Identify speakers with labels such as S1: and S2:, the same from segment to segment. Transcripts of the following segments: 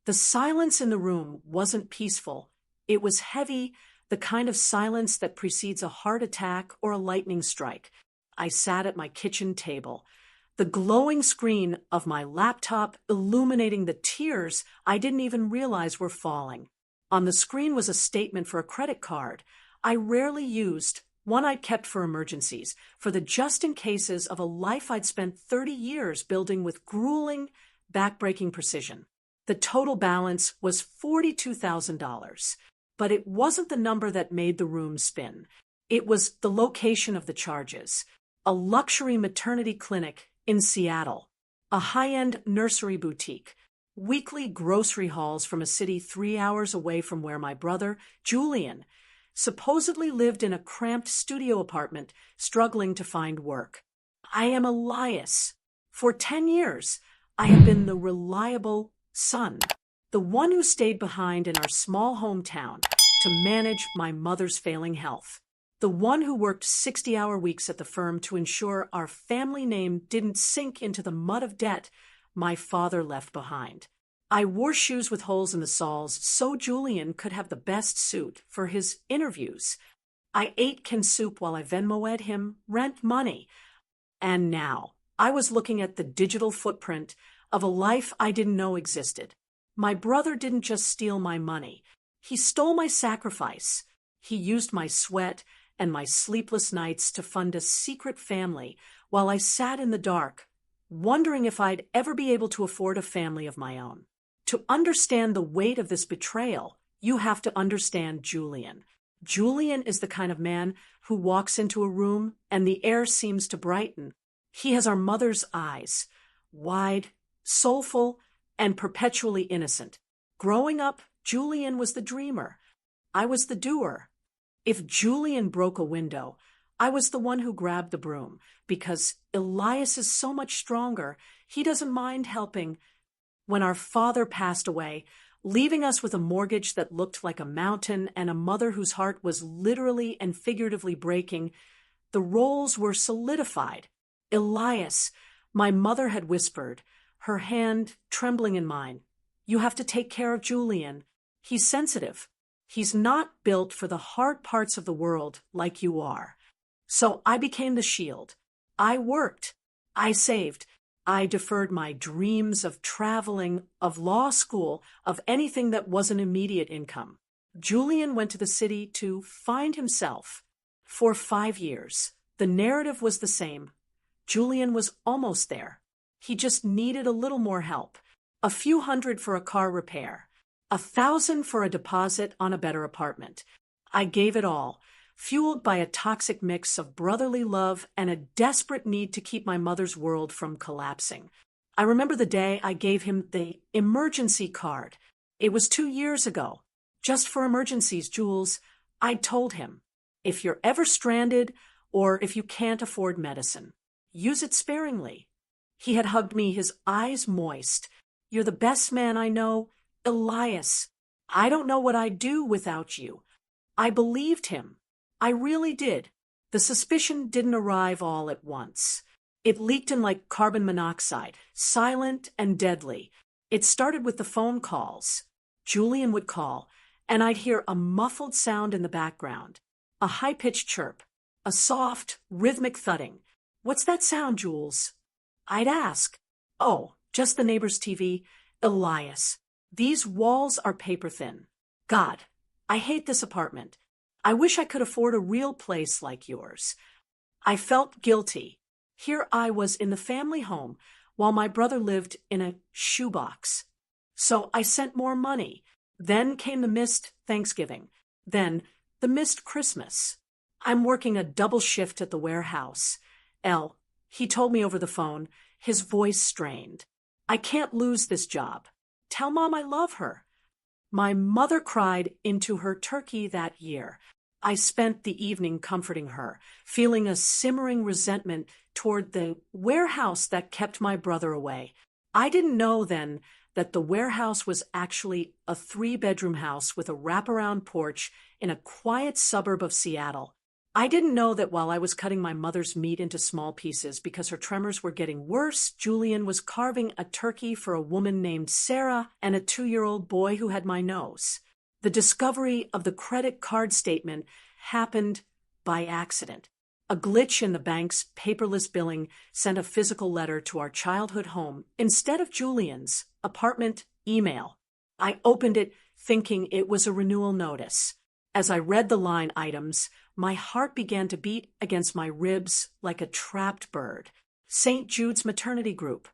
S1: The silence in the room wasn't peaceful. It was heavy, the kind of silence that precedes a heart attack or a lightning strike. I sat at my kitchen table, the glowing screen of my laptop illuminating the tears I didn't even realize were falling. On the screen was a statement for a credit card I rarely used, one I'd kept for emergencies, for the just-in-cases of a life I'd spent 30 years building with grueling, back-breaking precision. The total balance was $42,000, but it wasn't the number that made the room spin. It was the location of the charges. A luxury maternity clinic in Seattle, a high-end nursery boutique, weekly grocery hauls from a city 3 hours away from where my brother, Julian, supposedly lived in a cramped studio apartment, struggling to find work. I am Elias. For 10 years, I have been the reliable son, the one who stayed behind in our small hometown to manage my mother's failing health, the one who worked 60-hour weeks at the firm to ensure our family name didn't sink into the mud of debt my father left behind. I wore shoes with holes in the soles so Julian could have the best suit for his interviews. I ate canned soup while I Venmo'd him rent money. And now I was looking at the digital footprint of a life I didn't know existed. My brother didn't just steal my money. He stole my sacrifice. He used my sweat and my sleepless nights to fund a secret family while I sat in the dark, wondering if I'd ever be able to afford a family of my own. To understand the weight of this betrayal, you have to understand Julian. Julian is the kind of man who walks into a room and the air seems to brighten. He has our mother's eyes, wide, soulful, and perpetually innocent. Growing up, Julian was the dreamer. I was the doer. If Julian broke a window, I was the one who grabbed the broom, because Elias is so much stronger. He doesn't mind helping. When our father passed away, leaving us with a mortgage that looked like a mountain and a mother whose heart was literally and figuratively breaking, the roles were solidified. Elias, my mother had whispered, her hand trembling in mine, "You have to take care of Julian. He's sensitive. He's not built for the hard parts of the world like you are." So I became the shield. I worked. I saved. I deferred my dreams of traveling, of law school, of anything that wasn't immediate income. Julian went to the city to find himself. For 5 years, the narrative was the same. Julian was almost there. He just needed a little more help. A few hundred for a car repair. 1,000 for a deposit on a better apartment. I gave it all, fueled by a toxic mix of brotherly love and a desperate need to keep my mother's world from collapsing. I remember the day I gave him the emergency card. It was 2 years ago. Just for emergencies, Jules. I told him, if you're ever stranded or if you can't afford medicine, use it sparingly. He had hugged me, his eyes moist. "You're the best man I know. Elias, I don't know what I'd do without you." I believed him. I really did. The suspicion didn't arrive all at once. It leaked in like carbon monoxide, silent and deadly. It started with the phone calls. Julian would call, and I'd hear a muffled sound in the background, a high-pitched chirp, a soft, rhythmic thudding. "What's that sound, Jules?" I'd ask. "Oh, just the neighbor's TV." "Elias, these walls are paper-thin. God, I hate this apartment. I wish I could afford a real place like yours." I felt guilty. Here I was in the family home, while my brother lived in a shoebox. So I sent more money. Then came the missed Thanksgiving. Then the missed Christmas. I'm working a double shift at the warehouse. He told me over the phone, his voice strained. "I can't lose this job. Tell Mom I love her." My mother cried into her turkey that year. I spent the evening comforting her, feeling a simmering resentment toward the warehouse that kept my brother away. I didn't know then that the warehouse was actually a 3-bedroom house with a wraparound porch in a quiet suburb of Seattle. I didn't know that while I was cutting my mother's meat into small pieces because her tremors were getting worse, Julian was carving a turkey for a woman named Sarah and a 2-year-old boy who had my nose. The discovery of the credit card statement happened by accident. A glitch in the bank's paperless billing sent a physical letter to our childhood home instead of Julian's apartment email. I opened it thinking it was a renewal notice. As I read the line items, my heart began to beat against my ribs like a trapped bird. St. Jude's Maternity Group,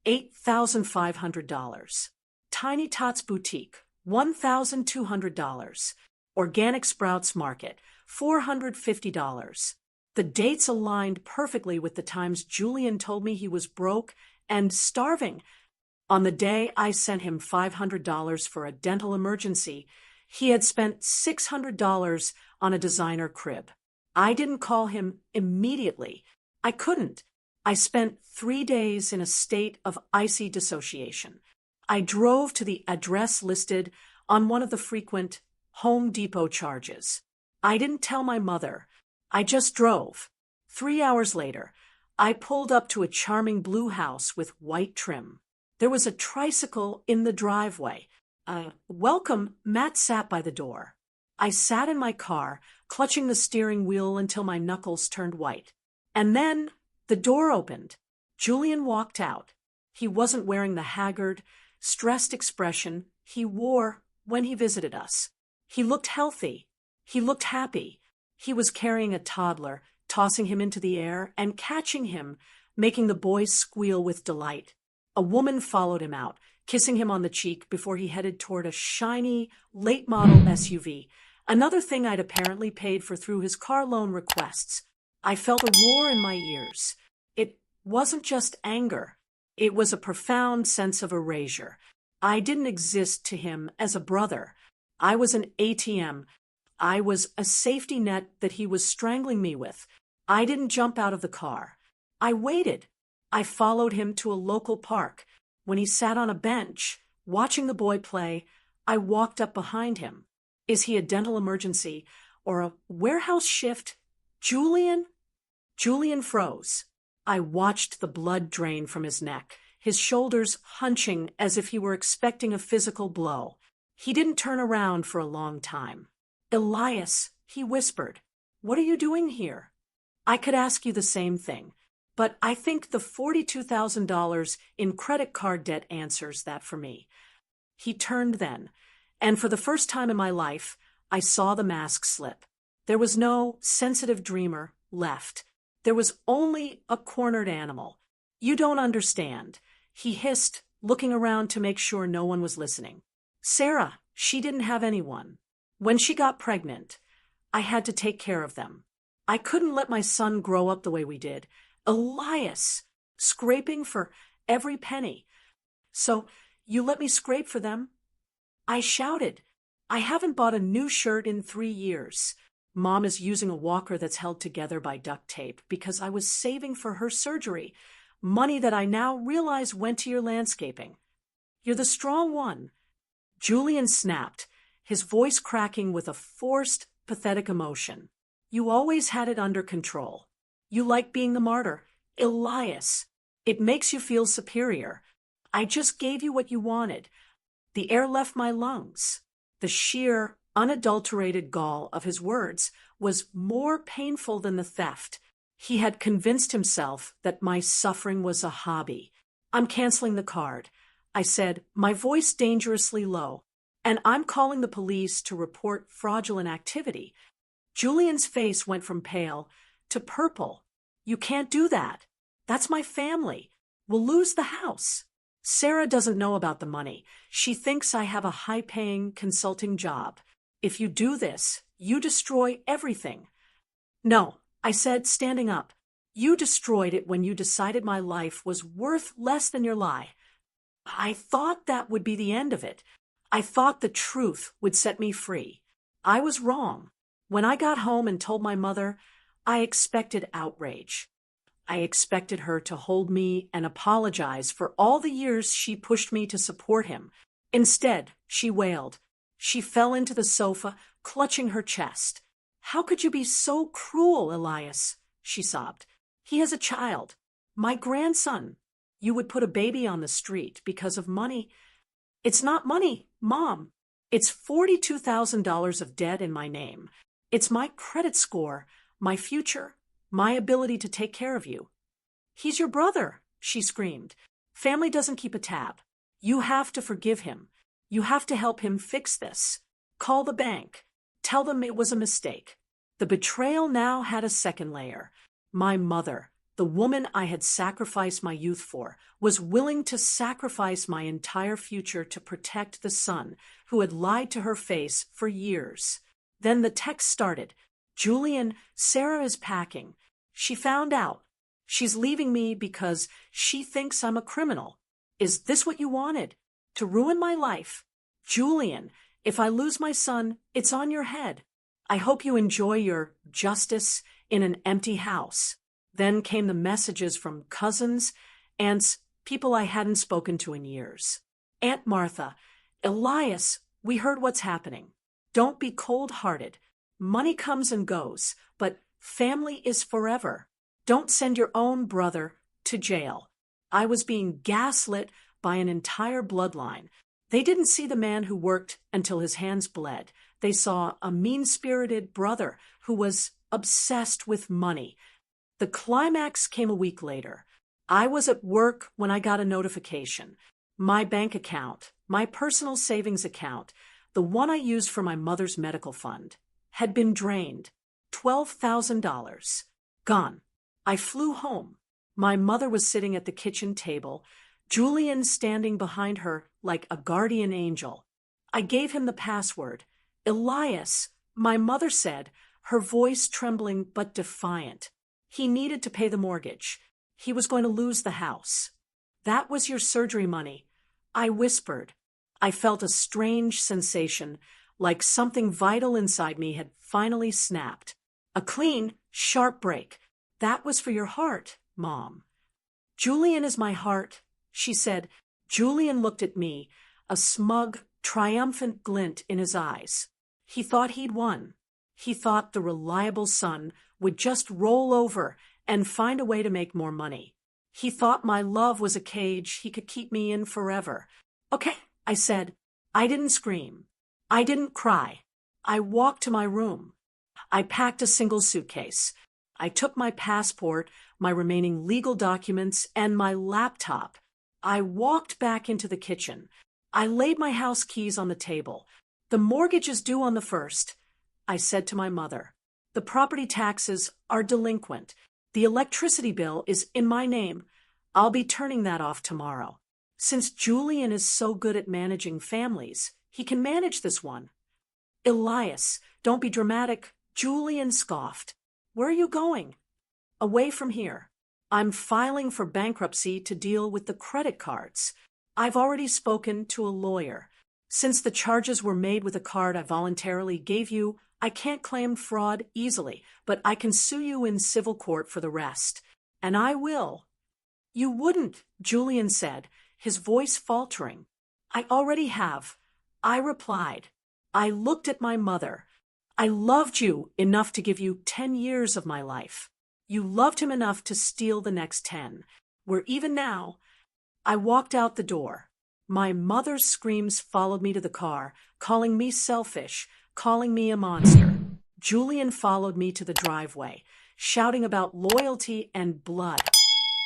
S1: $8,500. Tiny Tots Boutique, $1,200. Organic Sprouts Market, $450. The dates aligned perfectly with the times Julian told me he was broke and starving. On the day I sent him $500 for a dental emergency, he had spent $600 on a designer crib. I didn't call him immediately. I couldn't. I spent 3 days in a state of icy dissociation. I drove to the address listed on one of the frequent Home Depot charges. I didn't tell my mother. I just drove. 3 hours later, I pulled up to a charming blue house with white trim. There was a tricycle in the driveway. Welcome, Matt sat by the door. I sat in my car, clutching the steering wheel until my knuckles turned white. And then the door opened. Julian walked out. He wasn't wearing the haggard, stressed expression he wore when he visited us. He looked healthy. He looked happy. He was carrying a toddler, tossing him into the air and catching him, making the boys squeal with delight. A woman followed him out, kissing him on the cheek before he headed toward a shiny, late-model SUV, another thing I'd apparently paid for through his car loan requests. I felt a roar in my ears. It wasn't just anger. It was a profound sense of erasure. I didn't exist to him as a brother. I was an ATM. I was a safety net that he was strangling me with. I didn't jump out of the car. I waited. I followed him to a local park. When he sat on a bench, watching the boy play, I walked up behind him. Is he a dental emergency or a warehouse shift? Julian? Julian froze. I watched the blood drain from his neck, his shoulders hunching as if he were expecting a physical blow. He didn't turn around for a long time. Elias, he whispered, what are you doing here? I could ask you the same thing, but I think the $42,000 in credit card debt answers that for me. He turned then, and for the first time in my life, I saw the mask slip. There was no sensitive dreamer left. There was only a cornered animal. You don't understand, he hissed, looking around to make sure no one was listening. Sarah, she didn't have anyone. When she got pregnant, I had to take care of them. I couldn't let my son grow up the way we did. Elias, scraping for every penny. So you let me scrape for them? I shouted. I haven't bought a new shirt in 3 years. Mom is using a walker that's held together by duct tape because I was saving for her surgery, money that I now realize went to your landscaping. You're the strong one. Julian snapped, his voice cracking with a forced, pathetic emotion. You always had it under control. You like being the martyr. Elias, it makes you feel superior. I just gave you what you wanted. The air left my lungs. The sheer, unadulterated gall of his words was more painful than the theft. He had convinced himself that my suffering was a hobby. I'm canceling the card, I said, my voice dangerously low, and I'm calling the police to report fraudulent activity. Julian's face went from pale to purple. You can't do that. That's my family. We'll lose the house. Sarah doesn't know about the money. She thinks I have a high-paying consulting job. If you do this, you destroy everything. No, I said, standing up. You destroyed it when you decided my life was worth less than your lie. I thought that would be the end of it. I thought the truth would set me free. I was wrong. When I got home and told my mother, I expected outrage. I expected her to hold me and apologize for all the years she pushed me to support him. Instead, she wailed. She fell into the sofa, clutching her chest. How could you be so cruel, Elias? She sobbed. He has a child. My grandson. You would put a baby on the street because of money. It's not money, Mom. It's $42,000 of debt in my name. It's my credit score, my future, my ability to take care of you. He's your brother, she screamed. Family doesn't keep a tab. You have to forgive him. You have to help him fix this. Call the bank. Tell them it was a mistake. The betrayal now had a second layer. My mother, the woman I had sacrificed my youth for, was willing to sacrifice my entire future to protect the son who had lied to her face for years. Then the text started. Julian, Sarah is packing. She found out. She's leaving me because she thinks I'm a criminal. Is this what you wanted? To ruin my life? Julian, if I lose my son, it's on your head. I hope you enjoy your justice in an empty house. Then came the messages from cousins, aunts, people I hadn't spoken to in years. Aunt Martha, Elias, we heard what's happening. Don't be cold-hearted. Money comes and goes, but family is forever. Don't send your own brother to jail. I was being gaslit by an entire bloodline. They didn't see the man who worked until his hands bled. They saw a mean-spirited brother who was obsessed with money. The climax came a week later. I was at work when I got a notification. My bank account, my personal savings account, the one I used for my mother's medical fund, had been drained. $12,000. Gone. I flew home. My mother was sitting at the kitchen table, Julian standing behind her like a guardian angel. I gave him the password. Elias, my mother said, her voice trembling but defiant. He needed to pay the mortgage. He was going to lose the house. That was your surgery money. I whispered. I felt a strange sensation, like something vital inside me had finally snapped. A clean, sharp break. That was for your heart, Mom. Julian is my heart, she said. Julian looked at me, a smug, triumphant glint in his eyes. He thought he'd won. He thought the reliable son would just roll over and find a way to make more money. He thought my love was a cage he could keep me in forever. Okay, I said. I didn't scream. I didn't cry. I walked to my room. I packed a single suitcase. I took my passport, my remaining legal documents, and my laptop. I walked back into the kitchen. I laid my house keys on the table. The mortgage is due on the 1st. I said to my mother. The property taxes are delinquent. The electricity bill is in my name. I'll be turning that off tomorrow. Since Julian is so good at managing families, he can manage this one. Elias, don't be dramatic. Julian scoffed. Where are you going? Away from here. I'm filing for bankruptcy to deal with the credit cards. I've already spoken to a lawyer. Since the charges were made with a card I voluntarily gave you, I can't claim fraud easily, but I can sue you in civil court for the rest. And I will. You wouldn't, Julian said, his voice faltering. I already have. I replied. I looked at my mother. I loved you enough to give you 10 years of my life. You loved him enough to steal the next 10. Where even now, I walked out the door. My mother's screams followed me to the car, calling me selfish, calling me a monster. Julian followed me to the driveway, shouting about loyalty and blood.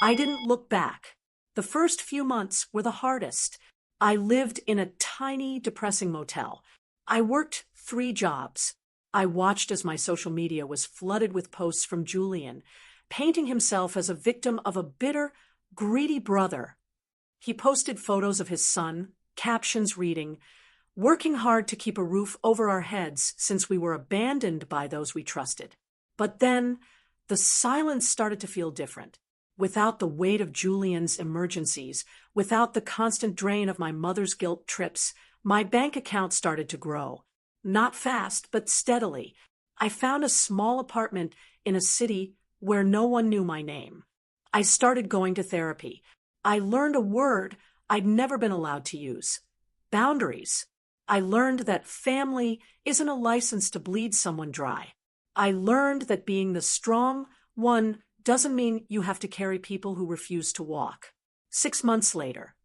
S1: I didn't look back. The first few months were the hardest. I lived in a tiny, depressing motel. I worked 3 jobs. I watched as my social media was flooded with posts from Julian, painting himself as a victim of a bitter, greedy brother. He posted photos of his son, captions reading, working hard to keep a roof over our heads since we were abandoned by those we trusted. But then, the silence started to feel different. Without the weight of Julian's emergencies, without the constant drain of my mother's guilt trips, my bank account started to grow. Not fast, but steadily. I found a small apartment in a city where no one knew my name. I started going to therapy. I learned a word I'd never been allowed to use. Boundaries. I learned that family isn't a license to bleed someone dry. I learned that being the strong one doesn't mean you have to carry people who refuse to walk. 6 months later,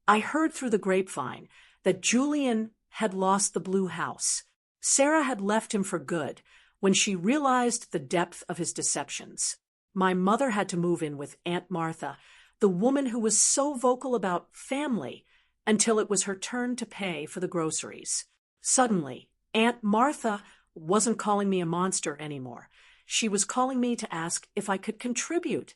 S1: I heard through the grapevine that Julian had lost the blue house. Sarah had left him for good when she realized the depth of his deceptions. My mother had to move in with Aunt Martha, the woman who was so vocal about family, until it was her turn to pay for the groceries. Suddenly, Aunt Martha wasn't calling me a monster anymore. She was calling me to ask if I could contribute.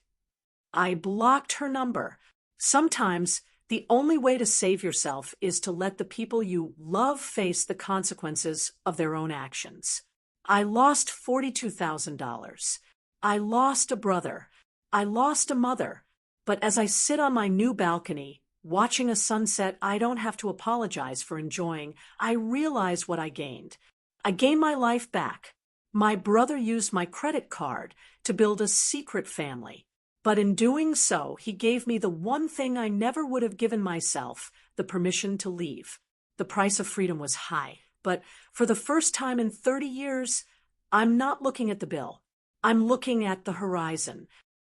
S1: I blocked her number. Sometimes the only way to save yourself is to let the people you love face the consequences of their own actions. I lost $42,000. I lost a brother. I lost a mother. But as I sit on my new balcony, watching a sunset I don't have to apologize for enjoying, I realize what I gained. I gained my life back. My brother used my credit card to build a secret family. But in doing so, he gave me the one thing I never would have given myself, the permission to leave. The price of freedom was high, but for the first time in 30 years, I'm not looking at the bill. I'm looking at the horizon.